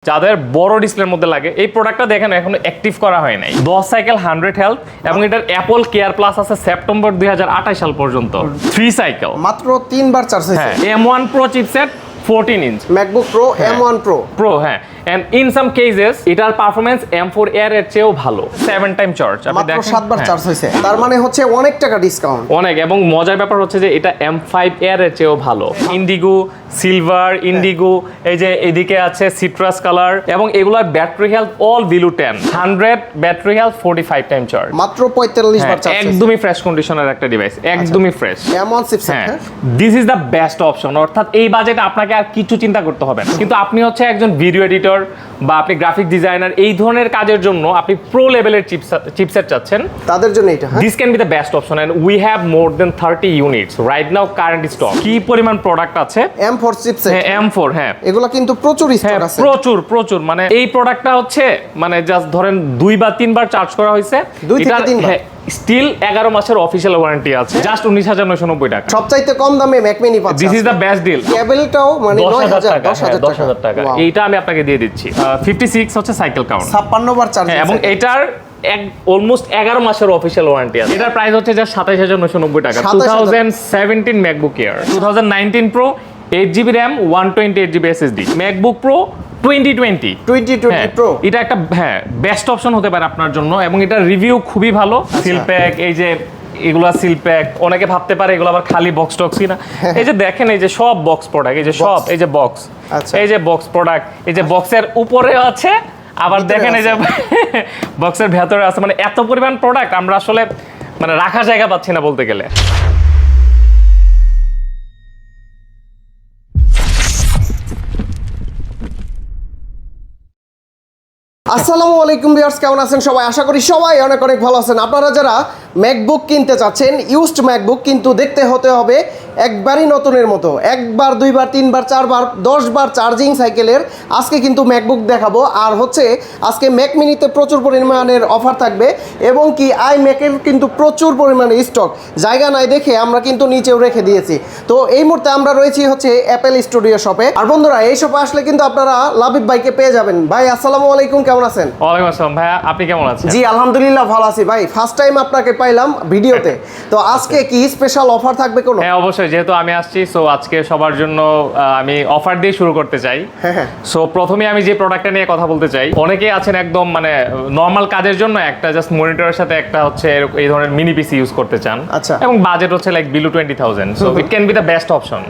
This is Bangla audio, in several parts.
যাদের বড় ডিসপ্লের মধ্যে লাগে এই প্রোডাক্টটা দেখেন এখনো অ্যাক্টিভ করা হয় নাই 10 সাইকেল 100 হেলথ এবং এটার অ্যাপল কেয়ার প্লাস আছে সেপ্টেম্বর 2028 সাল পর্যন্ত 3 সাইকেল মাত্র 3 বার চার্জ হয়েছে। M1 Pro chipset 14 inch MacBook Pro M1 Pro হ্যাঁ and in some cases এটার পারফরম্যান্স M4 Air এর চেয়েও ভালো 7 টাইম চার্জ আপনি মাত্র দেখেন 7 বার চার্জ হয়েছে, তার মানে হচ্ছে অনেক টাকা ডিসকাউন্ট। অনেক, এবং মজার ব্যাপার হচ্ছে যে এটা M5 Air এর চেয়েও ভালো। ইন্ডিগো, সিলভার, ইন্ডিগো, এই যে এদিকে আছে সিট্রাস কালার, এবং এগুলার battery health all below 10 100 battery health 45 time charge মাত্র 45 বার চার্জ। একদমই ফ্রেশ কন্ডিশনের একটা ডিভাইস, একদমই ফ্রেশ। M1 চিপসেট হ্যাঁ, this is the best option. অর্থাৎ এই বাজেটে আপনাকে আর কিছু চিন্তা করতে হবে না। কিন্তু আপনি হচ্ছে একজন ভিডিও এডিটর বা আপনি গ্রাফিক ডিজাইনার, এই ধরনের কাজের জন্য আপনি প্রো লেভেলের চিপসেট চাচ্ছেন, তাদের জন্য এটা this can be the best option and we have more than 30 units right now current stock. কি পরিমাণ প্রোডাক্ট আছে M4 চিপসেট, হ্যাঁ M4, হ্যাঁ এগুলা কিন্তু প্রচুর স্টক আছে, প্রচুর। মানে এই প্রোডাক্টটা হচ্ছে মানে জাস্ট ধরেন 2 বা 3 বার চার্জ করা হয়েছে, 2 থেকে 3 বার স্টিল 11 মাসের অফিশিয়াল ওয়ারেন্টি আছে, জাস্ট 19,990 টাকা। সবচাইতে কম দামে ম্যাক মিনি পাচ্ছেন। This is the best deal. কেবলটাও মানে 10,000 টাকা এইটা আমি আপনাকে দিয়ে দিচ্ছি। 56 হচ্ছে সাইকেল কাউন্ট, 56 বার চার্জ, এবং এটার অলমোস্ট 11 মাসের অফিশিয়াল ওয়ারেন্টি আছে। এটার প্রাইস হচ্ছে যা 27,990 টাকা। 2017 MacBook air, 2019 pro 8GB RAM 128GB SSD, MacBook pro 2020 pro, এটা একটা বেস্ট অপশন হতে পারে আপনার জন্য, এবং এটা রিভিউ খুবই ভালো। সিল প্যাক, এই যে এগুলা সিল প্যাক, অনেকে ভাবতে পারে এগুলো আবার খালি বক্স টক্স কিনা, এই যে দেখেন এই যে সব বক্স প্রোডাক্ট, এই যে সব, এই যে বক্স, এই যে বক্স প্রোডাক্ট, এই যে বক্সের উপরে আছে, আবার দেখেন এই যে বক্সের ভেতরে আছে, মানে এত পরিমাণ প্রোডাক্ট আমরা আসলে মানে রাখার জায়গা পাচ্ছি না বলতে গেলে। আসসালামু আলাইকুম ভিউয়ার্স, কেমন আছেন সবাই? আশা করি সবাই অনেক ভালো আছেন। আপনারা যারা ম্যাকবুক কিনতে চাচ্ছেন, ইউজড ম্যাকবুক, কিন্তু দেখতে হতে হবে একবারই নতুনের মতো, একবার, দুইবার, তিনবার, চারবার, 10 বার চার্জিং সাইকেলের আজকে কিন্তু ম্যাকবুক দেখাবো। আর হচ্ছে আজকে ম্যাক মিনিতে প্রচুর পরিমাণের অফার থাকবে, এবং কি ম্যাকের কিন্তু প্রচুর পরিমাণে স্টক, জায়গা নাই দেখে আমরা কিন্তু নিচেও রেখে দিয়েছি। তো এই মুহূর্তে আমরা রয়েছি হচ্ছে অ্যাপেল স্টুডিও শপে। আর বন্ধুরা, এই শপে আসলে কিন্তু আপনারা লাবিব ভাইকে পেয়ে যাবেন। ভাই আসসালামু আলাইকুম, কেমন আছেন? ওয়ালাইকুম আসসালাম ভাইয়া, আপনি কেমন আছেন? জি আলহামদুলিল্লাহ ভালো আছি ভাই, ফার্স্ট টাইম আপনাকে পাইলাম ভিডিওতে। তো আজকে কি স্পেশাল অফার থাকবে কোনো? হ্যাঁ অবশ্যই, যেহেতু আমি আসছি, সো আজকে সবার জন্য আমি অফার দিয়ে শুরু করতে চাই। সো প্রথমে আমি যে প্রোডাক্টটা নিয়ে কথা বলতে চাই, অনেকেই আছেন একদম মানে নর্মাল কাজের জন্য একটা জাস্ট মনিটরের সাথে একটা হচ্ছে এই ধরনের মিনি পিসি ইউজ করতে চান, আচ্ছা, এবং বাজেট হচ্ছে like below 20,000, so it can be the best option.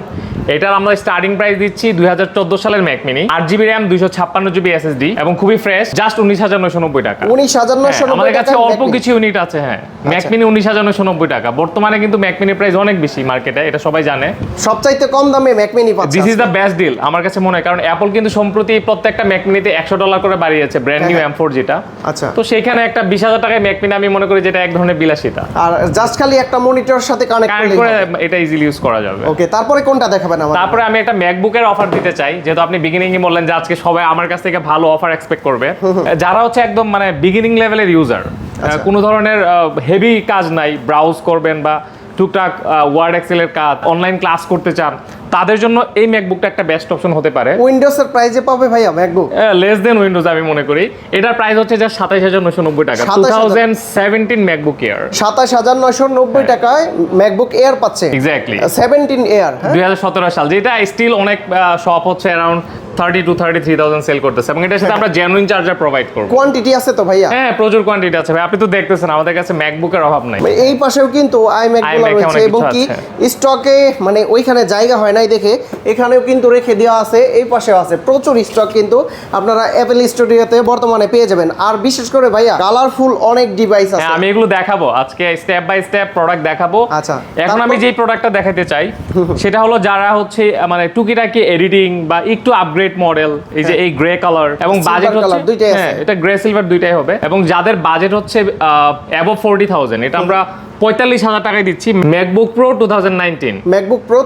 এটার আমরা স্টার্টিং প্রাইস দিচ্ছি 2014 সালের Mac mini, 8GB RAM 256GB SSD, এবং খুবই ফ্রেশ, জাস্ট 19,990 টাকা। 19,990 আমাদের কাছে অল্প কিছু ইউনিট আছে। হ্যাঁ, ম্যাক মিনি 19,990 টাকা। বর্তমানে কিন্তু ম্যাক মিনি প্রাইস অনেক বেশি মার্কেটে, এটা সবাই জানে। সবচাইতে কম দামে ম্যাক মিনি পাচ্ছেন। This is the best deal আমার কাছে মনে হয়, কারণ অ্যাপল কিন্তু সম্প্রতি প্রত্যেকটা ম্যাক মিনিতে $100 করে বাড়িয়েছে, ব্র্যান্ড নিউ M4 যেটা। আচ্ছা, তো সেখানে একটা 20,000 টাকায় ম্যাক মিনি আমি মনে করি যেটা এক ধরনের বিলাসিতা, আর জাস্ট খালি একটা মনিটরের সাথে কানেক্ট করে এটা ইজিলি ইউজ করা যাবে। ওকে, তারপরে কোনটা দেখাবেন আমাদের? তারপরে আমি একটা ম্যাকবুকের অফার দিতে চাই, যেহেতু আপনি বিগিনিং এ বললেন যে আজকে সবাই আমার কাছ থেকে ভালো অফার এক্সপেক্ট করবে। যারা হচ্ছে একদম মানে বিগিনিং লেভেলের ইউজার, কোনো ধরনের হেভি কাজ নাই, ব্রাউজ করবেন বা টুকটাক ওয়ার্ড এক্সেলের কাজ, অনলাইন ক্লাস করতে চান, তাদের জন্য এই ম্যাকবুকটা একটা বেস্ট অপশন হতে পারে। উইন্ডোজের প্রাইসে পাবে ভাইয়া ম্যাকবুক? লেস দেন উইন্ডোজ আমি মনে করি। এটার প্রাইস হচ্ছে যা 27,990 টাকা। 2017 ম্যাকবুক এয়ার 27,990 টাকায় ম্যাকবুক এয়ার পাচ্ছে। এক্স্যাক্টলি 17 এয়ার, 2017 সাল, যেটা স্টিল অনেক শপ হচ্ছে অ্যারাউন্ড 30 to 33,000 সেল করতেছে, এবং এটার সাথে আমরা জেনুইন চার্জার প্রোভাইড করব। কোয়ান্টিটি আছে তো ভাইয়া? হ্যাঁ, প্রচুর কোয়ান্টিটি আছে ভাই, আপনি তো দেখতেছেন আমাদের কাছে ম্যাকবুকের অভাব নাই। এই পাশেও কিন্তু iMac গুলো রয়েছে, এবং কি স্টকে মানে ওইখানে জায়গা হয় নাই দেখে এখানেও কিন্তু রেখে দেওয়া আছে, এই পাশেও আছে, প্রচুর স্টক কিন্তু আপনারা অ্যাপল স্টুডিওতে বর্তমানে পেয়ে যাবেন। আর বিশেষ করে ভাইয়া কালারফুল অনেক ডিভাইস আছে, আমি এগুলো দেখাবো আজকে, স্টেপ বাই স্টেপ প্রোডাক্ট দেখাবো। আচ্ছা, এখন আমি যেই প্রোডাক্টটা দেখাতে চাই সেটা হলো যারা হচ্ছে মানে টুকিটাকি এডিটিং বা একটু আপগ্রেড মডেল, এই যে এই গ্রে কালার, এবং বাজেট হচ্ছে হ্যাঁ এটা গ্রে সিলভার দুইটাই হবে, এবং যাদের বাজেট হচ্ছে অ্যাবভ 40,000, এটা আমরা 45,000 টাকায় দিচ্ছি। MacBook pro 2019, MacBook pro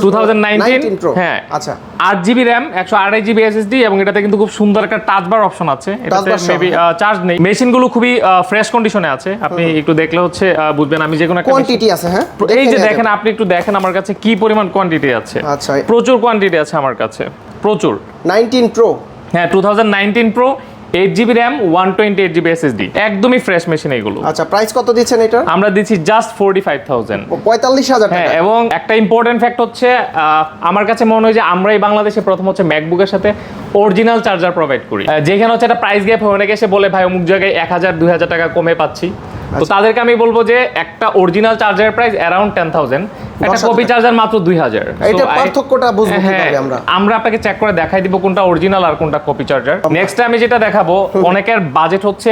2019 pro, হ্যাঁ, আচ্ছা, 8GB RAM 128GB SSD, এবং এটাতে কিন্তু খুব সুন্দর একটা টাচ বার অপশন আছে। এটাতে মেবি চার্জ নেই, মেশিনগুলো খুবই ফ্রেশ কন্ডিশনে আছে, আপনি একটু দেখলে হচ্ছে বুঝবেন। আমি যে কোনো একটা কোয়ান্টিটি আছে, হ্যাঁ এই যে দেখেন, আপনি একটু দেখেন আমার কাছে কি পরিমাণ কোয়ান্টিটি আছে। আচ্ছা, প্রচুর কোয়ান্টিটি আছে আমার কাছে, প্রচুর। 19 প্রো হ্যাঁ 2019 pro 8GB RAM 128GB SSD একদমই ফ্রেশ মেশিন এগুলো। আচ্ছা প্রাইস কত দিচ্ছেন এটা? আমরা দিচ্ছি জাস্ট 45,000। 45,000 হ্যাঁ, টাকা। এবং একটা ইম্পর্টেন্ট ফ্যাক্ট হচ্ছে আমার কাছে মনে হয় যে আমরাই বাংলাদেশে প্রথম হচ্ছে ম্যাকবুকের সাথে অরিজিনাল চার্জার প্রোভাইড করি। যেখানে হচ্ছে একটা প্রাইস গ্যাপ হয়, অনেকে এসে বলে ভাই অমুক জায়গায় 1,000-2,000 টাকা কমে পাচ্ছি। তো তাদেরকে আমি বলবো যে একটা অরিজিনাল চার্জারের প্রাইস অ্যারাউন্ড 10,000, একটা কপি চার্জার মাত্র 2,000। এটা পার্থক্যটা বুঝবো কিভাবে আমরা? আমরা আপনাকে চেক করে দেখাই দিব কোনটা অরিজিনাল আর কোনটা কপি চার্জার। নেক্সট আমি যেটা দেখাবো, অনেকের বাজেট হচ্ছে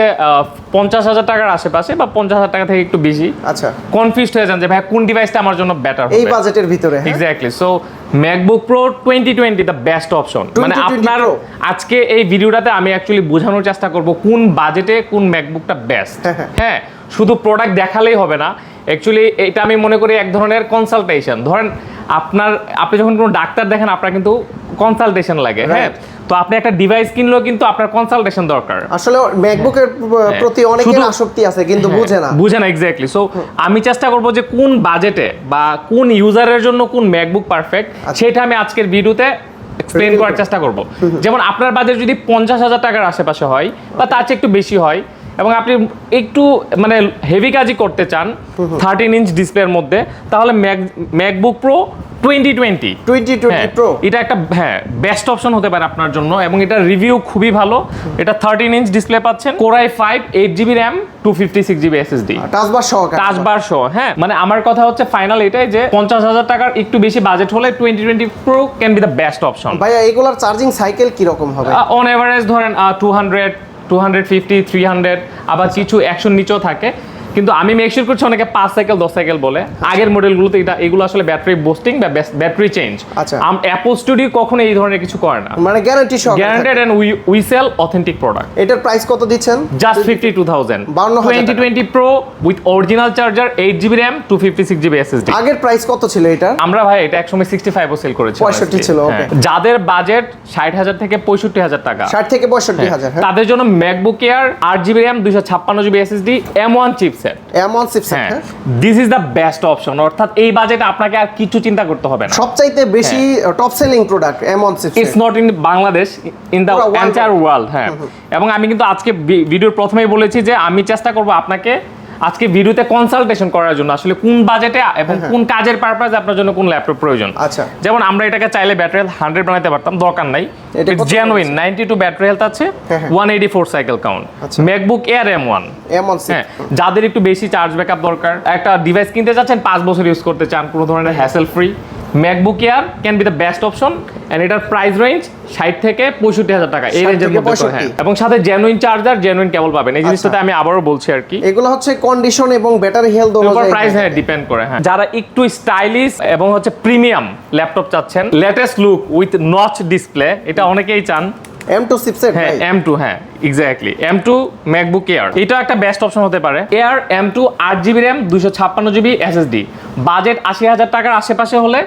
50,000 টাকার আশেপাশে বা 50,000 টাকা থেকে একটু বেশি। আচ্ছা কনফিউজড হয়ে যান যে ভাই কোন ডিভাইসটা আমার জন্য বেটার হবে এই বাজেটের ভিতরে। Exactly. So MacBook pro 2020 the best option. মানে 2020 আপনার Pro? আজকে এই ভিডিওটাতে আমি অ্যাকচুয়ালি বোঝানোর চেষ্টা করব কোন বাজেটে কোন ম্যাকবুকটা বেস্ট। হ্যাঁ, শুধু প্রোডাক্ট দেখালেই হবে না, অ্যাকচুয়ালি এটা আমি মনে করি এক ধরনের কনসালটেশন। ধরেন আপনি যখন কোনো ডাক্তার দেখেন আপনার কিন্তু কনসালটেশন লাগে। হ্যাঁ, তো আপনি একটা ডিভাইস কিনলেও কিন্তু আপনার কনসালটেশন দরকার। আসলে ম্যাকবুকের প্রতি অনেকের আসক্তি আছে কিন্তু বুঝে না। এক্স্যাক্টলি। সো আমি চেষ্টা করব যে কোন বাজেটে বা কোন ইউজারের জন্য কোন ম্যাকবুক পারফেক্ট সেটা আমি আজকের ভিডিওতে এক্সপ্লেইন করার চেষ্টা করব। যেমন আপনার বাজেট যদি 50,000 টাকার আশেপাশে হয় বা তার চেয়ে একটু বেশি হয় এবং আপনি একটু মানে হেভি কাজই করতে চান 13 ইঞ্চ ডিসপ্লের মধ্যে, তাহলে ম্যাকবুক প্রো 2020 প্রো এটা একটা বেস্ট অপশন হতে পারে আপনার জন্য। এবং এটার রিভিউ খুবই ভালো। এটা 13 ইঞ্চ ডিসপ্লে পাচ্ছেন, Core i5 8GB RAM 256GB SSD টাচবার সহকারে। টাচবার সহ। হ্যাঁ, মানে আমার কথা হচ্ছে ফাইনাল এটাই যে 50,000 টাকার একটু বেশি বাজেট হলে 2020 pro can be the best option. ভাইয়া এগুলার চার্জিং সাইকেল কি রকম হবে? অন এভারেজ ধরেন 200, 250, 300, আবার কিছু 100 নিচেও থাকে। কিন্তু আমি মেক শিওর করছি অনেকে 5 সাইকেল 10 সাইকেল বলে। আগের মডেলগুলোতে এগুলো আসলে ব্যাটারি বুস্টিং বা ব্যাটারি চেঞ্জ। আচ্ছা, অ্যাপল স্টুডিও কখনো এই ধরনের কিছু করে না, মানে গ্যারান্টি সহ। Guaranteed and we sell authentic product. এটার প্রাইস কত দিচ্ছেন? Just 52,000। 2020 pro with original charger 8GB RAM 256GB SSD। আগের প্রাইস কত ছিল এটা? আমরা ভাই এটা একসময় 65 ও সেল করেছি। 65 ছিল। ওকে, যাদের বাজেট 60,000 থেকে 65,000 টাকা, 60 থেকে 65,000, তাদের জন্য MacBook Air 8GB RAM 256GB SSD M1 chipset. M1 chipset. হ্যাঁ, this is the best option. অর্থাৎ এই বাজেটে আপনাকে আর কিছু চিন্তা করতে হবে না। সবচাইতে বেশি top selling product M1 chipset. It's not in Bangladesh, in the entire world. হ্যাঁ, এবং আমি কিন্তু আজকে ভিডিওর প্রথমেই বলেছি যে আমি চেষ্টা করব আপনাকে আজকে ভিডিওতে কনসালটেশন করার জন্য আসলে কোন বাজেটে এবং কোন কাজের পারপাসে আপনার জন্য কোন ল্যাপটপ প্রয়োজন। আচ্ছা, যেমন আমরা এটাকে চাইলে ব্যাটারি হেলথ 100 বানাতে পারতাম, দরকার নাই। ইটস জেনুইন 92 ব্যাটারি হেলথ আছে, 184 cycle count. MacBook air M1। হ্যাঁ, যাদের একটু বেশি চার্জ ব্যাকআপ দরকার, একটা ডিভাইস কিনতে যাচ্ছেন 5 বছর ইউজ করতে চান কোনো ধরনের hassle free, MacBook Air can be the best option. And এটার প্রাইস রেঞ্জ 60 থেকে 65,000 টাকা এই রেঞ্জের মধ্যে। হ্যাঁ, এবং সাথে জেনুইন চার্জার জেনুইন কেবল পাবেন। এই জিনিসটাতে আমি আবারও বলছি আর কি, এগুলো হচ্ছে কন্ডিশন এবং ব্যাটারি হেলথ অনুযায়ী প্রাইস ডিপেন্ড করে। হ্যাঁ, যারা একটু স্টাইলিশ এবং হচ্ছে প্রিমিয়াম ল্যাপটপ চাচ্ছেন, latest look with notch display, এটা অনেকেই চান। M2 chipset. হ্যাঁ, M2। হ্যাঁ, এক্স্যাক্টলি M2 ম্যাকবুক এয়ার এটা একটা বেস্ট অপশন হতে পারে। Air M2 8GB RAM 256GB SSD, budget 80,000 টাকার আশেপাশে হলে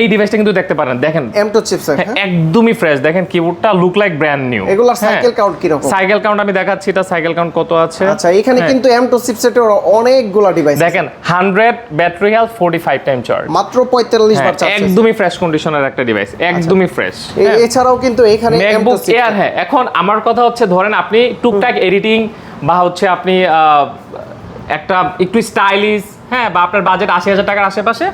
এই ডিভাইসটা কিন্তু দেখতে পারেন। দেখেন M2 চিপসেট একদমই ফ্রেশ। দেখেন কিবোর্ডটা লুক লাইক ব্র্যান্ড নিউ। এগুলার সাইকেল কাউন্ট কি রকম? সাইকেল কাউন্ট আমি দেখাচ্ছি, এটা সাইকেল কাউন্ট কত আছে। আচ্ছা, এখানে কিন্তু M2 চিপসেটের অনেকগুলা ডিভাইস দেখেন 100 ব্যাটারি হেলথ 45 টাইম চার্জ, মাত্র 45 বার চার্জ। একদমই ফ্রেশ কন্ডিশনের একটা ডিভাইস, একদমই ফ্রেশ। এছাড়াও কিন্তু এখানে ম্যাকবুক এয়ার। হ্যাঁ, এখন আমার কথা হচ্ছে ধরেন আপনি টুকটাক এডিটিং বা হচ্ছে আপনি একটা একটু স্টাইলিশ, হ্যাঁ, বা আপনার বাজেট 80,000 টাকার আশেপাশে,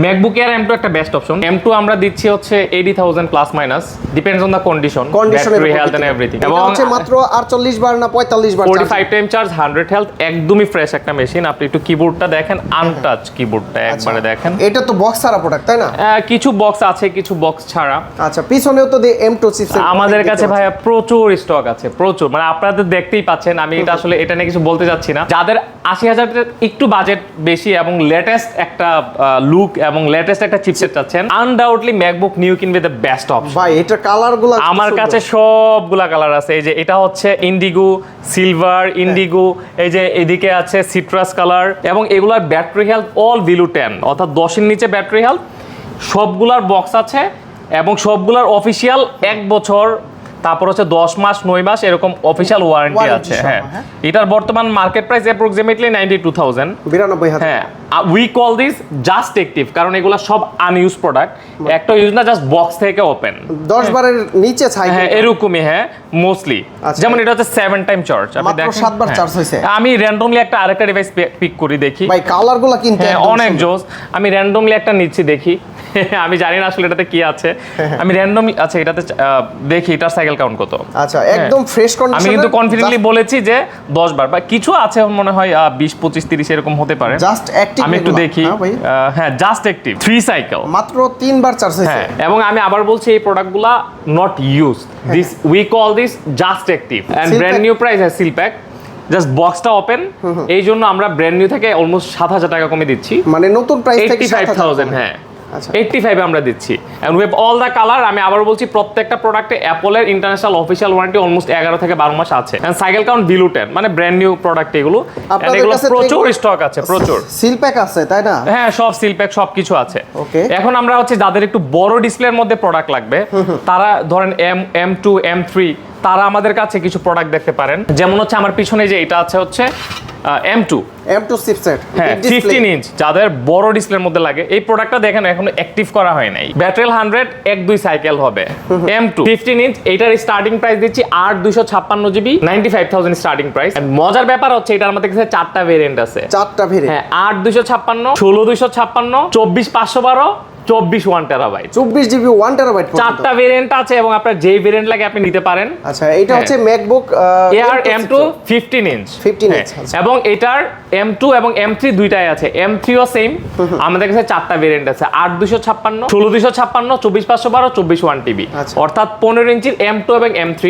ম্যাকবুক এয়ার M2 একটা বেস্ট অপশন। M2 আমরা দিচ্ছি হচ্ছে 80,000 plus minus, depends on the condition, battery health and everything. এবং হচ্ছে মাত্র 48 বার না 45 বার 45 টাইম চার্জ, 100 হেলথ, একদমই ফ্রেশ একটা মেশিন। আপনি একটু কিবোর্ডটা দেখেন, আনটাচ কিবোর্ডটা একবারে দেখেন। এটা তো বক্স ছাড়া প্রোডাক্ট, তাই না? কিছু বক্স আছে, কিছু বক্স ছাড়া। আচ্ছা, পিছনেও তো M2 চিপসেট আমাদের কাছে ভাইয়া প্রচুর স্টক আছে, প্রচুর। মানে আপনারা তো দেখতেই পাচ্ছেন, আমি এটা আসলে এটা নিয়ে কিছু বলতে যাচ্ছি না। যাদের 80,000 একটু বাজেট বেশি এবং লেটেস্ট একটা লুক এবং লেটেস্ট একটা চিপসেট চাচ্ছেন, আনডাউটলি ম্যাকবুক নিউ কিনবে দ্য বেস্ট অপশন। ভাই এটা কালারগুলো আমার কাছে সবগুলা কালার আছে। এই যে এটা হচ্ছে ইন্ডিগো, সিলভার, ইন্ডিগো, এই যে এদিকে আছে সিট্রাস কালার। এবং এগুলার ব্যাটারি হেলথ অল বিলো 10, অর্থাৎ 10 এর নিচে ব্যাটারি হেলথ। সবগুলার বক্স আছে এবং সবগুলার অফিসিয়াল 1 বছর তারপর হচ্ছে 10 মাস 9 মাস এরকম অফিশিয়াল ওয়ারেন্টি আছে। সহ, হ্যাঁ, হ্যাঁ। এটার বর্তমান মার্কেট প্রাইস অ্যাপ্রক্সিমেটলি 92,000। 92,000। হ্যাঁ, we call this just active, কারণ এগুলো সব আনইউজ প্রোডাক্ট, একটা ইউজ না, জাস্ট বক্স থেকে ওপেন 10 বারের নিচে সাইকেল। হ্যাঁ, এরকমই। হ্যাঁ, মোস্টলি আচ্ছা। যেমন এটা হচ্ছে 7 টাইম চার্জ। আপনি মাত্র দেখেন 7 বার হ্যাঁ। চার্জ হইছে। আমি র্যান্ডমলি একটা আরেকটা ডিভাইস পিক করি দেখি। ভাই কালারগুলো কিন্তু হ্যাঁ, একদম অনেক সুন্দর। জোস। আমি র্যান্ডমলি একটা নিচ্ছি দেখি। আমি জানি না আসলে এটাতে কি আছে। আমি র্যান্ডমলি আচ্ছা এটাতে দেখি এটার সাইকেল কাউন্ট কত। আচ্ছা, একদম ফ্রেশ কন্ডিশন। আমি কিন্তু কনফিডেন্টলি বলেছি যে 10 বার, বা কিছু আছে মনে হয় 20 25 30 এরকম হতে পারে। Just active. আমি একটু দেখি। হ্যাঁ, জাস্ট অ্যাক্টিভ 3 সাইকেল, মাত্র 3 বার চার্জ হইছে। হ্যাঁ, এবং আমি আবার বলছি এই প্রোডাক্টগুলা not used, this we call this just active and Seal brand pack? New price seal pack, just বক্সটা ওপেন। এই জন্য আমরা ব্র্যান্ড নিউ থেকে অলমোস্ট 7,000 টাকা কমে দিচ্ছি, মানে নতুন প্রাইস থেকে 85,000। হ্যাঁ, আচ্ছা। 85 আমরা দিচ্ছি and we have all the colour. আমি আবার বলছি প্রত্যেকটা প্রোডাক্টে অ্যাপলের ইন্টারন্যাশনাল অফিশিয়াল ওয়ারেন্টি অলমোস্ট 11 থেকে 12 মাস আছে এন্ড সাইকেল কাউন্ট বিলো 10, মানে ব্র্যান্ড নিউ প্রোডাক্ট এগুলো। আপনাদের এগুলো কাছে তো প্রচুর এগুলো- স্টক আছে, প্রচুর। সিল প্যাক আছে তাই না? হ্যাঁ, সব সিল প্যাক সব কিছু আছে। Okay. এখন আমরা হচ্ছে যাদের একটু বড় ডিসপ্লের মধ্যে প্রোডাক্ট লাগবে, তারা ধরেন M2 M3, তারা আমাদের কাছে কিছু প্রোডাক্ট দেখতে পারেন। যেমন হচ্ছে আমার পিছনে যে এটা আছে হচ্ছে M2, M2 চিপসেট। হ্যাঁ 15 ইঞ্চ, যাদের বড় ডিসপ্লের মধ্যে লাগে। এই প্রোডাক্টটা দেখেন এখনো অ্যাক্টিভ করা হয় নাই। ব্যাটারি 100 1-2 সাইকেল হবে। M2 15 ইঞ্চ, এটার স্টার্টিং প্রাইস দিচ্ছি 8 256 GB, 95,000 স্টার্টিং প্রাইস। মজার ব্যাপার হচ্ছে এটার আমাদের কাছে 4টা ভেরিয়েন্ট আছে। 4টা ভেরিয়েন্ট। হ্যাঁ, 8 256, 16 256, 24 512, 24 1 টেরাবাইট। 24 জিবি 1 টেরাবাইট পর্যন্ত। 4টা ভেরিয়েন্ট আছে এবং আপনার যেই ভেরিয়েন্ট লাগে আপনি নিতে পারেন। আচ্ছা, এটা হচ্ছে ম্যাকবুক এয়ার M2 15 ইঞ্চ 15 হ্যাঁ, ইঞ্চ, আচ্ছা। এবং এটার M2 এবং M3 দুইটাই আছে। M3 ও সেম, আমাদের কাছে 4টা ভেরিয়েন্ট আছে, 8 256, 16 256, 24 512, 24 1 TB। আচ্ছা। অর্থাৎ 15 ইঞ্চির M2 এবং M3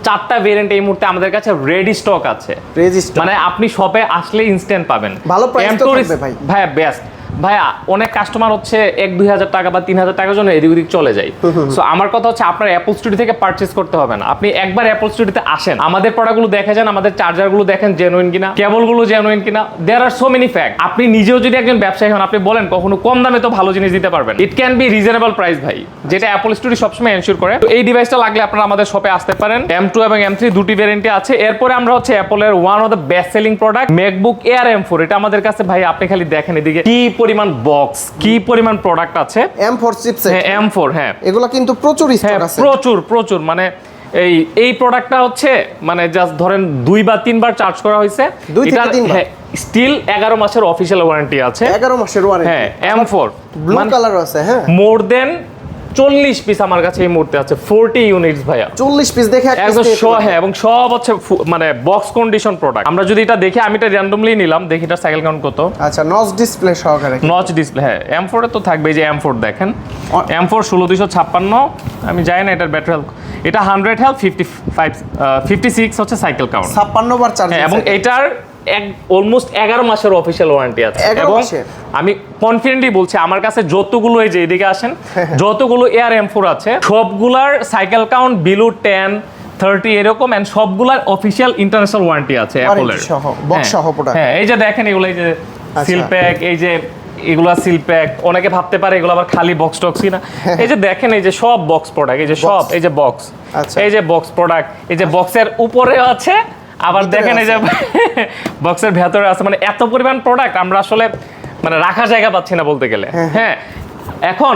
4টা ভেরিয়েন্ট এই মুহূর্তে আমাদের কাছে রেডি স্টক আছে। রেজিস্টার। মানে আপনি শপে আসলে ইনস্ট্যান্ট পাবেন। ভালো প্রাইস তো M2 থাকবে ভাই। ভাইয়া বেস্ট। ভাইয়া অনেক কাস্টমার হচ্ছে 1-2 হাজার টাকা বা 3 হাজার টাকার জন্য এদিক ওদিক চলে যায়। সো আমার কথা হচ্ছে আপনার অ্যাপল স্টুডিও থেকে পারচেজ করতে হবে না, আপনি একবার অ্যাপল স্টুডিওতে আসেন, আমাদের প্রোডাক্টগুলো দেখে যান, আমাদের চার্জারগুলো দেখেন জেনুইন কিনা, কেবলগুলো জেনুইন কিনা। দেয়ার আর সো মেনি ফ্যাক্ট। আপনি নিজেও যদি একজন ব্যবসায়ী হন, আপনি বলেন কখনো কম দামে তো ভালো জিনিস দিতে পারবেন। It can be reasonable price ভাই, যেটা অ্যাপল স্টুডিও সবসময় এনশিওর করে। তো এই ডিভাইসটা লাগলে আপনারা আমাদের শপে আসতে পারেন। M2 এবং M3 দুটি ভেরিয়েন্টে আছে। এরপরে আমরা হচ্ছে অ্যাপলের one of the best selling product MacBook Air M4। এটা আমাদের কাছে ভাই আপনি খালি দেখেন এদিকে কি পরিমাণ বক্স, কি পরিমাণ প্রোডাক্ট আছে। M4 chipset. হ্যাঁ, M4 হ্যাঁ, এগুলো কিন্তু প্রচুর হ্যাঁ স্টক আছে। প্রচুর মানে এই প্রোডাক্টটা হচ্ছে মানে জাস্ট ধরেন 2 বা 3 বার চার্জ করা হয়েছে। 2 থেকে 3 বার। হ্যাঁ, স্টিল 11 মাসের অফিশিয়াল ওয়ারেন্টি আছে। 11 মাসের ওয়ারেন্টি। হ্যাঁ, M4 ব্লু কালারও আছে। হ্যাঁ, মোর দেন 40 পিস আমার কাছে এই মুহূর্তে আছে, 40 ইউনিটস ভাইয়া। 40 পিস দেখে এক একদম piece হ্যাঁ, এবং সব হচ্ছে মানে বক্স কন্ডিশন প্রোডাক্ট। আমরা যদি এটা দেখি, আমি এটা র্যান্ডমলি নিলাম, দেখি এটা সাইকেল কাউন্ট কত। আচ্ছা, নচ ডিসপ্লে সহকারে। নচ ডিসপ্লে, হ্যাঁ M4 এ তো থাকবে। যে M4 দেখেন, M4 16 256, আমি জানি না এটার ব্যাটারি হেলথ, এটা 100 হেলথ, 56 হচ্ছে সাইকেল কাউন্ট। 56 বার চার্জ। এবং এটার অলমোস্ট 11 মাসের অফিশিয়াল ওয়ারেন্টি আছে। 11 এবং মাসের? আমি কনফিডেন্টলি বলছি আমার কাছে যতগুলো এই যে এদিকে আসেন, যতগুলো এয়ার M4 আছে সবগুলার সাইকেল কাউন্ট বিলো 10 30 এরকম, এন্ড সবগুলার অফিশিয়াল ইন্টারন্যাশনাল ওয়ারেন্টি আছে অ্যাপলের সহ, বক্স সহ প্রোডাক্ট। হ্যাঁ, এই যে দেখেন এগুলো, এই যে আচ্ছা। সিল প্যাক, এই যে এগুলা সিল প্যাক। অনেকে ভাবতে পারে এগুলো আবার খালি বক্স টক্সই না। এই যে দেখেন এই যে সব বক্স প্রোডাক্ট, এই যে সব, এই যে বক্স, আচ্ছা। এই যে বক্স প্রোডাক্ট, এই যে বক্সের উপরে আছে, আবার ভিতরে দেখেন এই যে বক্সের ভেতরে আছে। মানে এত পরিমাণ প্রোডাক্ট আমরা আসলে মানে রাখার জায়গা পাচ্ছি না বলতে গেলে। হ্যাঁ, এখন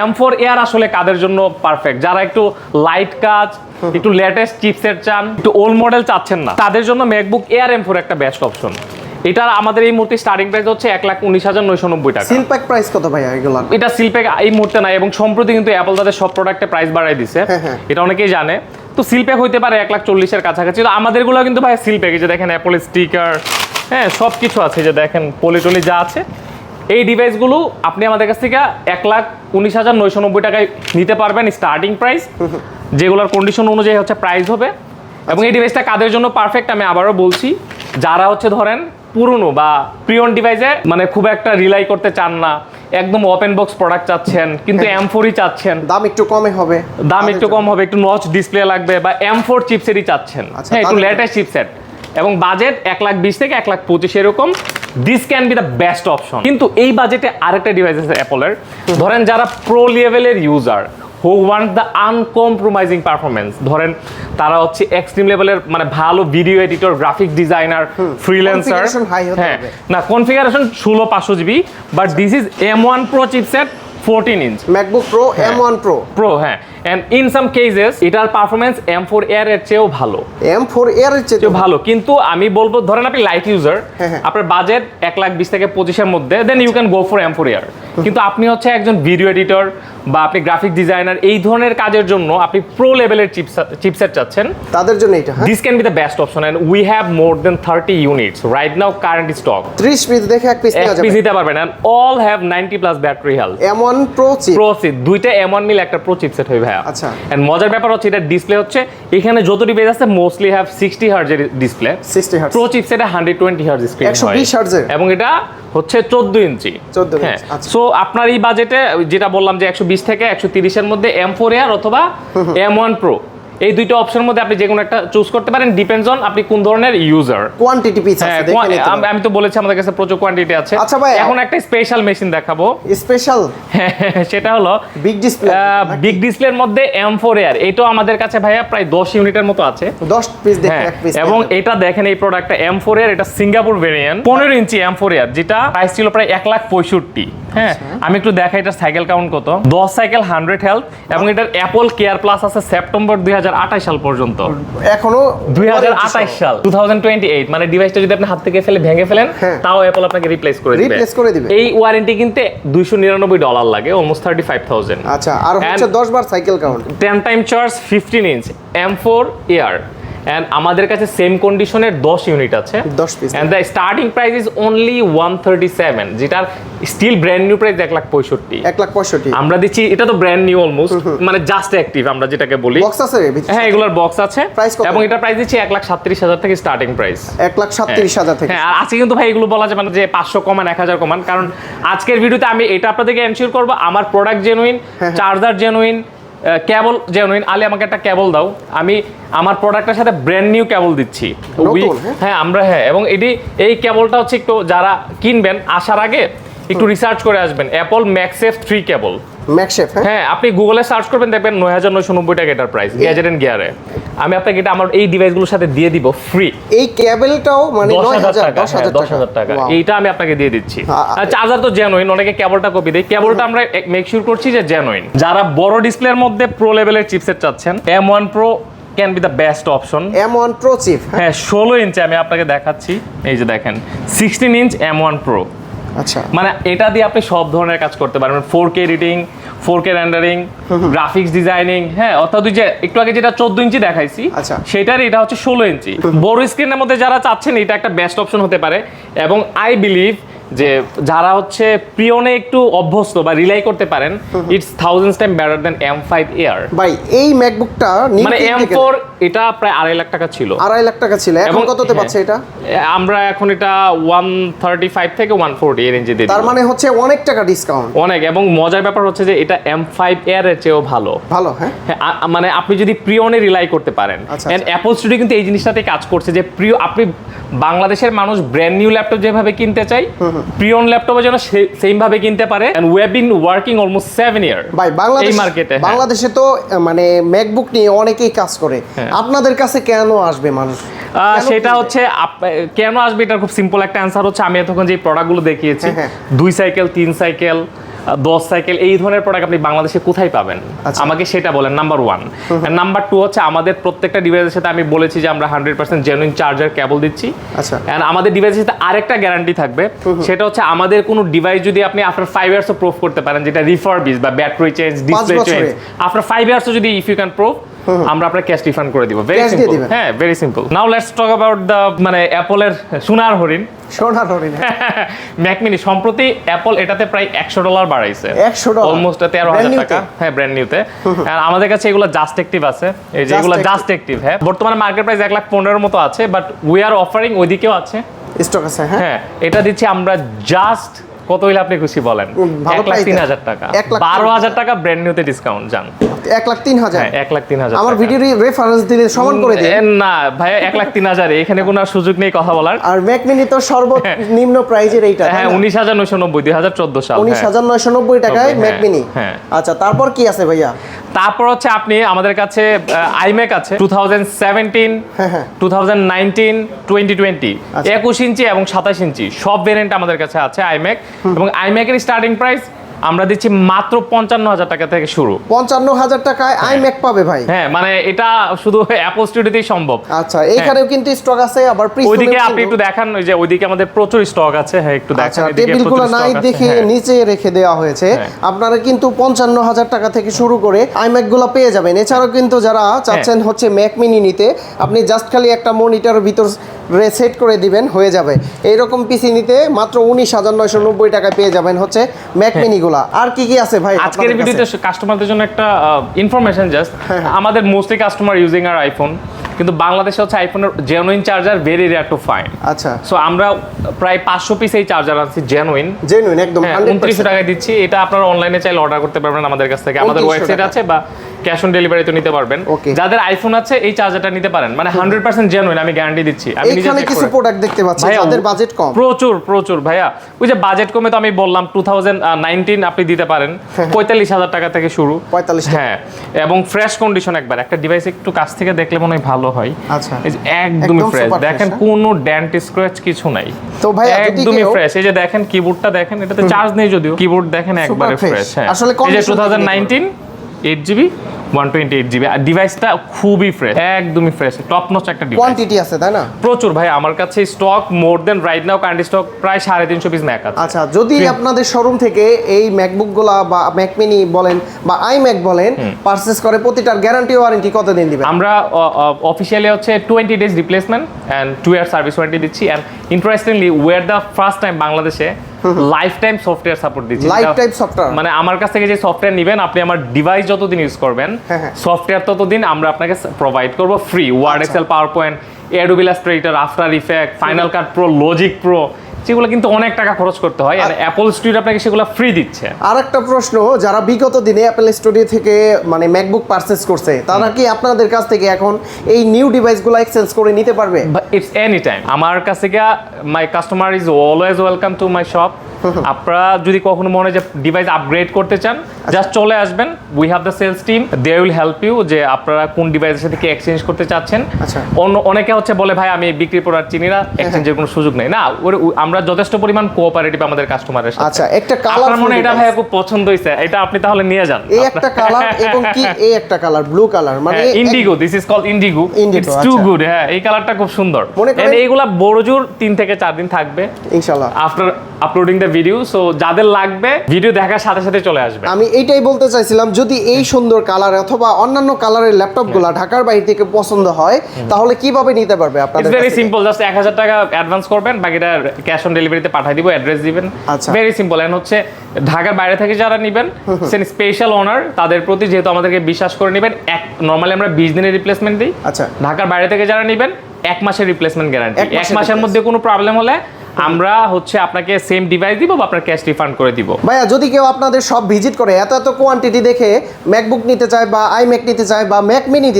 M4 এয়ার আসলে কাদের জন্য পারফেক্ট? যারা একটু লাইট কাজ, একটু লেটেস্ট চিপসেট চান, একটু ওল্ড মডেল চাচ্ছেন না, তাদের জন্য ম্যাকবুক এয়ার M4 একটা বেস্ট অপশন। এটা আমাদের এই মুহূর্তে স্টার্টিং প্রাইস হচ্ছে 1,19,990 টাকা। সিল প্যাক প্রাইস কত ভাই এগুলো? এটা সিল প্যাক এই মুহূর্তে নাই, এবং সম্প্রতি কিন্তু অ্যাপল তাদের সব প্রোডাক্টে প্রাইস বাড়াই দিছে। এটা অনেকেই জানে। তো সিল প্যাক হইতে পারে 1,40,000 কাছাকাছি। তো আমাদেরগুলো কিন্তু ভাই সিল প্যাক, যে দেখেন অ্যাপল স্টিকার, হ্যাঁ সব কিছু আছে, যে দেখেন পলিটলি যা আছে। এই ডিভাইসগুলো আপনি আমাদের কাছ থেকে 1,19,990 টাকায় নিতে পারবেন স্টার্টিং প্রাইস, যেগুলোর কন্ডিশন অনুযায়ী হচ্ছে প্রাইস হবে। এবং এই ডিভাইসটা কাদের জন্য পারফেক্ট আমি আবারও বলছি, যারা হচ্ছে ধরেন পুরনো বা প্রিয়ন ডিভাইসে মানে খুব একটা রিলাই করতে চান না, একদম ওপেন বক্স প্রোডাক্ট চাচ্ছেন, কিন্তু M4ই চাচ্ছেন, দাম একটু কমে হবে, দাম একটু কম হবে, একটু নচ ডিসপ্লে লাগবে, বা M4 চিপসেটই চাচ্ছেন, আচ্ছা, হ্যাঁ একটু লেটেস্ট চিপসেট, এবং বাজেট 1,20,000 থেকে 1,25,000 এরকম, this can be the best option. কিন্তু এই বাজেটে আরেকটা ডিভাইস আছে অ্যাপলের, ধরেন যারা প্রো লেভেলের user, who want the uncompromising performance, ধরেন তারা হচ্ছে এক্সট্রিম লেভেলের মানে ভালো video editor, graphic designer, freelancer. Configuration high হতে হ্যাঁ হবে। না, configuration 16 GB, but this is M1 Pro chipset 14 inch MacBook pro M1 Pro pro. হ্যাঁ, এন্ড ইন সাম কেসেস এটার পারফরমেন্স M4 Air এর চেয়েও ভালো, M4 Air এর চেয়ে ভালো। কিন্তু আমি বলবো ধরেন আপনি লাইট ইউজার, হ্যাঁ। আপনার বাজেট 1,20,000 থেকে 25,000 মধ্যে, then you can go for M4 Air। কিন্তু আপনি হচ্ছে একজন ভিডিও এডিটর বা আপনি গ্রাফিক ডিজাইনার, এই ধরনের কাজের জন্য আপনি প্রো লেভেলের চিপসেট চাচ্ছেন, তাদের জন্য এটা। হ্যাঁ this can be the best option and we have more than 30 units right now current stock. 30 piece দেখে এক পিস নেওয়া এক পিস যাবে। নিতে পারবেন, and all have 90+ battery health. M1 Pro চিপ। প্রো চিপ দুইটা M1 মিল একটা প্রো চিপসেট হয় ভাইয়া। আচ্ছা। এন্ড মজার ব্যাপার হচ্ছে এটা ডিসপ্লে হচ্ছে এখানে যত ডিভাইস আছে মোস্টলি হ্যাভ 60 হার্জের ডিসপ্লে। 60 হার্টজ। প্রো চিপসেটে 120 হার্জ স্ক্রিন হয়, 120 হার্জের। এবং এটা হচ্ছে 14 ইঞ্চি। 14 ইঞ্চি, হ্যাঁ, আচ্ছা। সো আপনার এই বাজেটে যেটা বললাম যে 120 থেকে 130 এর মধ্যে M4 Air অথবা M1 Pro, এই দুইটা অপশনের মধ্যে আপনি যে কোনো একটা চুজ করতে পারেন, ডিপেন্ডস অন আপনি কোন ধরনের ইউজার। কোয়ান্টিটি পিস আছে হ্যাঁ, দেখে নিতে পারেন। আমি তো বলেছি আমাদের কাছে প্রচুর কোয়ান্টিটি আছে। আচ্ছা ভাই, এখন একটা স্পেশাল মেশিন দেখাবো। স্পেশাল সেটা হলো বিগ ডিসপ্লে। বিগ ডিসপ্লের মধ্যে M4 Air, এটাও আমাদের কাছে ভাইয়া প্রায় 10 ইউনিটের মতো আছে। 10 পিস দেখে হ্যাঁ, এক পিস। এবং এটা দেখেন এই প্রোডাক্টটা M4 Air, এটা সিঙ্গাপুর ভেরিয়েন্ট 15 ইঞ্চি M4 Air, যেটা প্রাইস ছিল প্রায় 1,65,000। হ্যাঁ, আমি একটু দেখাই এটার সাইকেল কাউন্ট কত। 10 সাইকেল 100 হেলথ, এবং এটার অ্যাপল কেয়ার প্লাস আছে সেপ্টেম্বর 2028 সাল পর্যন্ত। এখনো 2028 সাল 2028, মানে ডিভাইসটা যদি আপনি হাত থেকে ফেলে ভেঙে ফেলেন, হ্যাঁ। তাও অ্যাপল আপনাকে রিপ্লেস করে দিবে। রিপ্লেস করে দিবে। এই ওয়ারেন্টি কিনতে $299 লাগে, অলমোস্ট 35,000। আচ্ছা, আর হচ্ছে 10 বার cycle count. 10 time charge 15 inch M4 Air, and আমাদের কাছে সেম কন্ডিশনের 10 ইউনিট আছে। 10 piece. And the starting price is only 137, যেটার স্টিল ব্র্যান্ড নিউ প্রাইস 1,65,000। 1,65,000 আমরা দিচ্ছি, এটা তো ব্র্যান্ড নিউ অলমোস্ট, মানে জাস্ট অ্যাক্টিভ আমরা যেটাকে বলি। বক্স আছে ভিতরে? হ্যাঁ, এগুলোর বক্স আছে। Price কত? এবং এটা প্রাইস দিচ্ছি 1,37,000 থেকে স্টার্টিং প্রাইস। 1,37,000 থেকে। হ্যাঁ, আর আজকে কিন্তু ভাই এগুলো বলা যাবে না যে 500 কমান 1,000 কমান, কারণ আজকের ভিডিওতে আমি এটা আপনাদেরকে এনশিওর করব আমার প্রোডাক্ট জেনুইন, চার্জার জেনুইন, কেবল জেনুইন। আলে আমাকে একটা কেবল দাও, আমি আমার প্রোডাক্টের সাথে ব্র্যান্ড নিউ কেবল দিচ্ছি। নতুন, হ্যাঁ আমরা, হ্যাঁ, এবং এই কেবলটা হচ্ছে একটু যারা কিনবেন আসার আগে একটু রিসার্চ করে আসবেন, অ্যাপল ম্যাক্সেফ 3 কেবল। ম্যাকশেফ। হ্যাঁ, আপনি গুগলে সার্চ করবেন, দেখবেন 9,990 টাকা এটার প্রাইস, গ্যাজেট এন্ড গিয়ারে। আমি আপনাকে এটা আমার এই ডিভাইসগুলোর সাথে দিয়ে দিব ফ্রি। এই কেবলটাও মানে 10,000 টাকা। 10,000 টাকা Wow. এইটা আমি আপনাকে দিয়ে দিচ্ছি। আ- চার্জার তো জেনুইন, অনেকে কেবলটা কপি দেয়, কেবলটা আমরা মেক শিওর করছি যে জেনুইন। যারা বড় ডিসপ্লের মধ্যে প্রো লেভেলের চিপসেট চাচ্ছেন, M1 Pro can be the best option. M1 Pro chip. হ্যাঁ, 16 ইঞ্চি আমি আপনাকে দেখাচ্ছি, এই যে দেখেন 16 ইঞ্চ M1 Pro। আচ্ছা, মানে এটা দিয়ে আপনি সব ধরনের কাজ করতে পারবেন, 4K editing, 4K rendering, graphics designing. হ্যাঁ, অর্থাৎ ওই যে একটু আগে যেটা 14 ইঞ্চি দেখাইছি, আচ্ছা। সেটার এটা হচ্ছে 16 ইঞ্চি। বড় স্ক্রিনের মধ্যে যারা চাচ্ছেন, এটা একটা বেস্ট অপশন হতে পারে। এবং আই বিলিভ যে যারা হচ্ছে প্রিয়নে একটু অভ্যস্ত বা রিলাই করতে পারেন, it's 1000 time better then M5 Air। ভাই এই ম্যাকবুকটা মানে M4 এটা প্রায় 2.5 লাখ টাকা ছিল। 2.5 লাখ টাকা ছিল, এখন কততে হ্যাঁ, পাচ্ছে এটা? আমরা এখন এটা 135 থেকে 140 এর রেঞ্জে দিয়ে তার দিই। মানে হচ্ছে অনেক টাকা ডিসকাউন্ট। অনেক, এবং মজার ব্যাপার হচ্ছে যে এটা M5 Air এর চেয়েও ভালো। ভালো, হ্যাঁ। হ্যাঁ, মানে আপনি যদি প্রিয়নে রিলাই করতে পারেন, আচ্ছা, এন্ড অ্যাপল স্টুডিও কিন্তু এই জিনিসটাতে কাজ করছে যে প্রিয়, আপনি বাংলাদেশের মানুষ ব্র্যান্ড নিউ ল্যাপটপ যেভাবে কিনতে চাই, প্রিয়ন ল্যাপটপে যেন সেম ভাবে কিনতে পারে। And we have been working almost 7 year ভাই এই মার্কেটে। বাংলাদেশে তো মানে ম্যাকবুক নিয়ে অনেকেই কাজ করে, আপনাদের কাছে কেন আসবে মানুষ? সেটা হচ্ছে কেন আসবে, এটার খুব সিম্পল একটা অ্যান্সার হচ্ছে আমি এতক্ষণ যে প্রোডাক্টগুলো দেখিয়েছি, হ্যাঁ। 2 সাইকেল 3 সাইকেল 10 সাইকেল, এই ধরনের প্রোডাক্ট আপনি বাংলাদেশে কোথায় পাবেন? আচ্ছা। আমাকে সেটা বলেন, নাম্বার 1। নাম্বার 2 হচ্ছে আমাদের প্রত্যেকটা ডিভাইসের সাথে আমি বলেছি যে আমরা 100% জেনুইন চার্জার কেবল দিচ্ছি। আচ্ছা। এন্ড আমাদের ডিভাইসের সাথে আরেকটা গ্যারান্টি থাকবে, সেটা হচ্ছে আমাদের কোনো ডিভাইস যদি আপনি আফটার 5 ইয়ার্সও প্রুফ করতে পারেন, যেটা রিফারবিশ বা battery change, display change, after 5 ইয়ার্সও যদি ইফ ইউ ক্যান প্রুফ, আমরা আপনার ক্যাশ রিফান্ড করে দিব। Very simple. হ্যাঁ, very simple. Now let's talk about the মানে অ্যাপলের সোনার হরিণ, সোনার হরিণ ম্যাক মিনি। সম্প্রতি অ্যাপল এটাতে প্রায় $100 বাড়াইছে, $100 অলমোস্ট 13,000 টাকা। হ্যাঁ, ব্র্যান্ড নিউতে। আর আমাদের কাছে এগুলো জাস্ট অ্যাক্টিভ আছে, এই যে এগুলো জাস্ট অ্যাক্টিভ। হ্যাঁ, বর্তমানে মার্কেট প্রাইস 1,15,000 মতো আছে, বাট উই আর অফারিং, ওইদিকেও আছে স্টক আছে। হ্যাঁ, এটা দিচ্ছি আমরা জাস্ট কত হইলে আপনি খুশি বলেন? 1,03,000 টাকা, 12,000 টাকা ব্র্যান্ড নিউতে ডিসকাউন্ট যান। 1,03,000। হ্যাঁ, 1,03,000। আমার ভিডিওর রেফারেন্স দিলে সমান করে দিন। না ভাই, 1,03,000 এখানে কোনো সুযোগ নেই কথা বলার। আর ম্যাক মিনি তো সর্বনিম্ন প্রাইজের এইটা। হ্যাঁ, 19,990, 2014 সাল। 19,990 টাকায় ম্যাক মিনি। হ্যাঁ। আচ্ছা, তারপর কি আছে ভাইয়া? তারপর হচ্ছে আপনি আমাদের কাছে আইম্যাক আছে 2017, হ্যাঁ। 2019, 2020, 21 ইঞ্চি এবং 27 ইঞ্চি সব ভেরিয়েন্ট আমাদের কাছে আছে আইম্যাক। এবং আইম্যাকের স্টার্টিং প্রাইস আমরা দিচ্ছি মাত্র 55,000 টাকা থেকে শুরু। 55,000 টাকায় iMac পাবে ভাই? হ্যাঁ, মানে এটা শুধু অ্যাপল স্টুডিওতেই সম্ভব। আচ্ছা, এইখানেও কিন্তু স্টক আছে, আবার ওইদিকে আপনি একটু দেখান, ওই যে ওইদিকে আমাদের প্রচুর স্টক আছে। হ্যাঁ, একটু দেখান, আচ্ছা, এদিকে টেবিলগুলো প্রচুর নাই stock আছে। দেখে হ্যাঁ। নিচে রেখে দেওয়া হয়েছে। আপনারা কিন্তু 55,000 টাকা থেকে শুরু করে iMac গুলো পেয়ে যাবেন। এছাড়াও কিন্তু যারা চাচ্ছেন হচ্ছে ম্যাক মিনি নিতে, আপনি জাস্ট খালি একটা মনিটরের ভিতর সেট করে দিবেন, হয়ে যাবে। এইরকম পিসি নিতে মাত্র 19,990 টাকায় পেয়ে যাবেন হচ্ছে ম্যাক মিনিগুলা। আর কি কি আছে ভাই আজকের ভিডিওতে কাস্টমারদের জন্য একটা ইনফরমেশন জাস্ট, আমাদের মোস্টলি কাস্টমার ইউজিং আর আইফোন, কিন্তু বাংলাদেশে হচ্ছে আইফোনের genuine charger very rare to find. আচ্ছা, সো আমরা প্রায় 500 পিস এই চার্জার আনছি জেনুইন একদম 100% 29 টাকায় দিচ্ছি। এটা আপনারা অনলাইনে চাইলে অর্ডার করতে পারবেন আমাদের কাছ থেকে, আমাদের ওয়েবসাইট আছে, বা ক্যাশ অন ডেলিভারিতে নিতে পারবেন। যাদের আইফোন আছে এই চার্জারটা নিতে পারেন, মানে 100% জেনুইন, আমি গ্যারান্টি দিচ্ছি। আমি নিজে এখানে কিছু প্রোডাক্ট দেখতে পাচ্ছি যাদের বাজেট কম, প্রচুর ভাইয়া। ওই যে বাজেট কমে তো আমি বললাম 2019 আপনি দিতে পারেন 45,000 টাকা থেকে শুরু। 45, হ্যাঁ, এবং ফ্রেশ কন্ডিশন। একবার একটা ডিভাইস একটু কাছ থেকে দেখলে মনে হয় ভালো হয়। আচ্ছা, এই যে একদমই ফ্রেশ, দেখেন কোনো ডেন্ট স্ক্র্যাচ কিছু নাই, তো ভাই একদমই ফ্রেশ। এই যে দেখেন কিবোর্ডটা দেখেন, এটাতে চার্জ নেই যদিও, কিবোর্ড দেখেন একবারে ফ্রেশ। হ্যাঁ, আসলে এই যে 2019 8GB 128GB, আর ডিভাইসটা খুবই ফ্রেশ, একদমই ফ্রেশ, টপ নচ একটা ডিভাইস। কোয়ান্টিটি আছে তাই না? প্রচুর ভাই, আমার কাছে স্টক মোর দেন রাইট নাও কারেন্ট স্টক প্রায় 350 পিস ম্যাক আছে। আচ্ছা, যদি আপনাদের শোরুম থেকে এই ম্যাকবুক গুলা বা ম্যাক মিনি বলেন বা iMac বলেন পারচেজ করে, প্রতিটার গ্যারান্টি ওয়ারেন্টি কতদিন দিবেন? আমরা অফিশিয়ালি হচ্ছে 20 days replacement and 2 year service warranty দিচ্ছি। And interestingly we are the first time বাংলাদেশে লাইফ টাইম সফটওয়্যার সাপোর্ট দিচ্ছি। লাইফ টাইম সফটওয়্যার মানে আমার কাছ থেকে যে সফটওয়্যার নেবেন, আপনি আমার ডিভাইস যতদিন ইউজ করবেন, সফটওয়্যার ততদিন আমরা আপনাকে প্রোভাইড করব free. Word, Excel, PowerPoint, Adobe Illustrator, After Effect, Final Cut Pro, Logic Pro, যেগুলো কিন্তু অনেক টাকা খরচ করতে হয়, আর অ্যাপল স্টুডিও আপনাকে সেগুলো ফ্রি দিচ্ছে। আর একটা প্রশ্ন, যারা বিগত দিনে অ্যাপল স্টুডিও থেকে মানে ম্যাকবুক পারচেজ করছে, তারা কি আপনাদের কাছ থেকে এখন এই নিউ ডিভাইসগুলো এক্সচেঞ্জ করে নিতে পারবে? It's any time. আমার কাছ থেকে মাই customer is always welcome to my shop. আপনারা যদি কখনো মনে হয় যে ডিভাইস আপগ্রেড করতে চান, জাস্ট চলে আসবেন, we have the sales team, they will help you যে আপনারা কোন ডিভাইসের সাথে কি এক্সচেঞ্জ করতে চাচ্ছেন। অনেকে হচ্ছে বলে ভাই আমি বিক্রি প্রোডাক্ট চিনি না, এক্সচেঞ্জের কোনো সুযোগ নেই। না, আমরা যথেষ্ট পরিমাণ কোঅপারেটিভ আমাদের কাস্টমারের সাথে। আচ্ছা, একটা কালার মনে এটা ভাই খুব পছন্দ হইছে, এটা আপনি তাহলে নিয়ে যান। এই একটা কালার এবং কি এই একটা কালার ব্লু কালার, মানে indigo, this is called indigo, it's too good. হ্যাঁ, এই কালারটা খুব সুন্দর। এইগুলা বড়জোর 3 থেকে 4 দিন থাকবে ইনশাআল্লাহ after uploading the video. So যাদের লাগবে ভিডিও দেখার সাথে সাথে চলে আসবে। আমি এইটাই বলতে চাইছিলাম, যদি এই সুন্দর কালার অথবা অন্যান্য কালারের ল্যাপটপগুলো ঢাকার বাইরে থেকে পছন্দ হয়, তাহলে কিভাবে নিতে পারবে আপনাদের? ইটস ভেরি সিম্পল, জাস্ট 1000 টাকা অ্যাডভান্স করবেন, বাকিটা ক্যাশ অন ডেলিভারিতে পাঠিয়ে দিব, অ্যাড্রেস দিবেন। Very simple. এন্ড হচ্ছে ঢাকার বাইরে থেকে যারা নেবেন, সেন স্পেশাল অনার তাদের প্রতি, যেহেতু আমাদেরকে বিশ্বাস করে নেবেন। নরমালি আমরা 20 দিনের রিপ্লেসমেন্ট দিই। আচ্ছা, ঢাকার বাইরে থেকে যারা নেবেন 1 মাসের রিপ্লেসমেন্ট গ্যারান্টি। 1 মাসের মধ্যে কোনো প্রবলেম হলে আমরা হচ্ছে আপনাকে সেম ডিভাইস দিব বা আপনার ক্যাশ রিফান্ড করে দিব। ভাইয়া, যদি কেউ আপনাদের সব ভিজিট করে এত কোয়ান্টিটি দেখে ম্যাকবুক নিতে চায় বা iMac নিতে চায় বা ম্যাক মিনি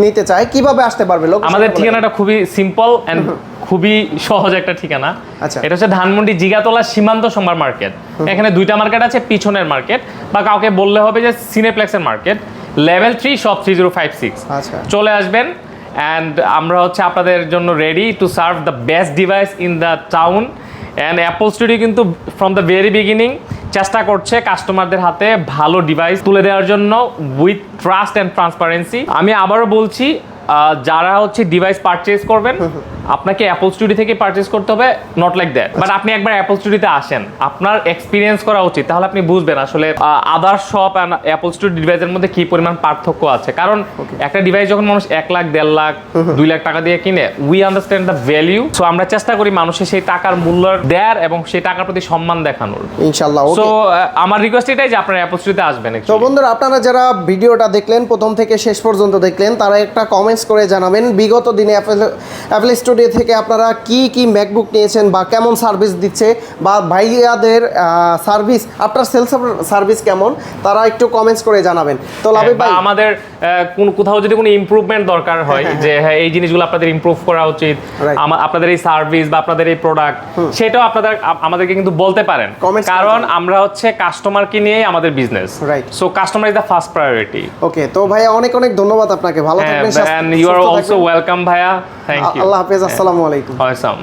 নিতে চায়, কিভাবে আসতে পারবে? আমাদের ঠিকানাটা খুবই সিম্পল এন্ড খুবই সহজ একটা ঠিকানা। আচ্ছা, এটা হচ্ছে ধানমন্ডি জিগাতলা সীমান্ত সোমবার মার্কেট। এখানে 2টা মার্কেট আছে, পিছনের মার্কেট বা কাউকে বললে হবে যে সিনেপ্লেক্সের মার্কেট, লেভেল 3 শপ 3056। আচ্ছা, চলে আসবেন। অ্যান্ড আমরা হচ্ছে আপনাদের জন্য ready to serve the best device in the town. And Apple studio কিন্তু ফ্রম দ্য ভেরি বিগিনিং চেষ্টা করছে কাস্টমারদের হাতে ভালো ডিভাইস তুলে দেওয়ার জন্য উইথ ট্রাস্ট অ্যান্ড ট্রান্সপারেন্সি। আমি আবারও বলছি, যারা হচ্ছে ডিভাইস পারচেজ করবেন, আপনাকে অ্যাপল স্টুডিও থেকে পারচেজ করতে হবে, নট লাইক দ্যাট। বাট আপনি একবার অ্যাপল স্টুডিওতে আসেন, আপনার এক্সপিরিয়েন্স করা উচিত, তাহলে আপনি বুঝবেন আসলে আদার শপ অ্যান্ড অ্যাপল স্টুডিও ডিভাইসের মধ্যে কি পরিমাণ পার্থক্য আছে। কারণ একটা ডিভাইস যখন মানুষ 1 লাখ, 1.5 লাখ, 2 লাখ টাকা দিয়ে কিনে, we understand the value. So আমরা চেষ্টা করি মানুষের সেই টাকার মূল্য দেওয়ার এবং সেই টাকার প্রতি সম্মান দেখানোর ইনশাআল্লাহ। সো আমার রিকোয়েস্ট এটাই যে আপনারা অ্যাপল স্টুডিওতে আসবেন। তো বন্ধুরা, আপনারা যারা ভিডিওটা দেখলেন প্রথম থেকে শেষ পর্যন্ত দেখলেন, তারা একটা কমেন্টস করে জানাবেন বিগত দিনে অ্যাপল স্টুডিও স্টুডিও থেকে আপনারা কি কি ম্যাকবুক নিয়েছেন বা কেমন সার্ভিস দিচ্ছে বা ভাইয়াদের সার্ভিস আফটার সেলস সার্ভিস কেমন, তারা একটু কমেন্টস করে জানাবেন। তো লাবিব বা ভাই, আমাদের কোথাও যদি কোনো ইমপ্রুভমেন্ট দরকার হয় যে হ্যাঁ এই জিনিসগুলো আপনাদের ইমপ্রুভ করা উচিত, Right. আপনাদের এই সার্ভিস বা আপনাদের এই প্রোডাক্ট, সেটাও আমাদেরকে কিন্তু বলতে পারেন, Comments করে কারণ জানান। আমরা হচ্ছে কাস্টমারকে নিয়েই আমাদের business. Right. So customer is the first priority. Okay, তো ভাইয়া অনেক অনেক ধন্যবাদ আপনাকে, ভালো থাকবেন, and you are সুস্থ also থাকবেন। welcome ভাইয়া, থ্যাংক ইউ। আল্লাহ হাফেজ, আসসালামু আলাইকুম। ওয়ালাইকুম।